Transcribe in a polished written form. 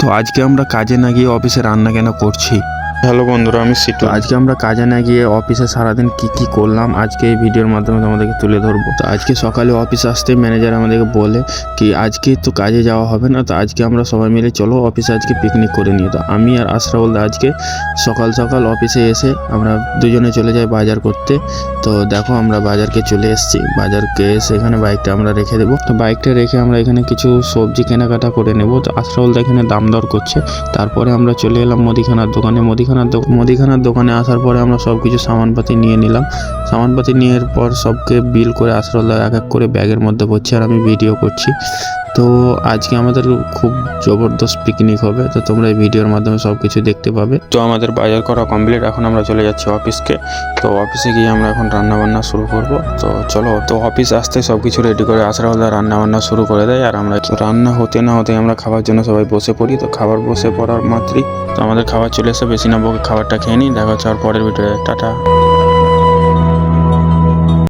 তো আজকে আমরা কাজে না গিয়ে অফিসে রান্না কেন করছি। হ্যালো বন্ধুরা, আমি সিটু। আজকে আমরা কাজে না গিয়ে অফিসে সারাদিন কি করলাম আজকে এই ভিডিওর মাধ্যমে তোমাদেরকে তুলে ধরবো। তো আজকে সকালে অফিসে আসতেই ম্যানেজার আমাদেরকে বলে কি আজকে তো কাজে যাওয়া হবে না, তো আজকে আমরা সবাই মিলে চলো অফিসে আজকে পিকনিক করে নিয়ে। তো আমি আর আশরাফুল দা আজকে সকাল সকাল অফিসে এসে আমরা দুজনে চলে যাই বাজার করতে। তো দেখো আমরা বাজারকে চলে এসেছি, বাজারকে এসে এখানে বাইকটা আমরা রেখে দেবো। তো বাইকটা রেখে আমরা এখানে কিছু সবজি কেনাকাটা করে নেব। তো আশরাফুল দা এখানে দাম দর করছে। তারপরে আমরা চলে এলাম মুদিখানার দোকানে। মুদিখানার দোকানে আসার পরে আমরা সব কিছু সামানপাতি নিয়ে নিলাম। সামানপাতি নেওয়ার পর সবকে বিল করে আশরাফুল দা এক এক করে ব্যাগের মধ্যে ভরছে আর আমি ভিডিও করছি। তো আজকে আমাদের খুব জবরদস্ত পিকনিক হবে, তো তোমরা এই ভিডিওর মাধ্যমে সব কিছু দেখতে পাবে। তো আমাদের বাজার করা কমপ্লিট, এখন আমরা চলে যাচ্ছি অফিসকে। তো অফিসে গিয়ে আমরা এখন রান্না বান্না শুরু করব। তো চলো, তো অফিস আসতে সব কিছু রেডি করে আশরাফুল দা রান্না বান্না শুরু করে দেয়। আর আমরা রান্না হতে না হতে আমরা খাবার জন্য সবাই বসে পড়ি। তো খাবার বসে পড়ার মাত্রই তো আমাদের খাবার চলে এসে বেশি না বকে খাবারটা খেয়ে নিই। দেখা হচ্ছে আর পরের ভিডিওতে। টাটা।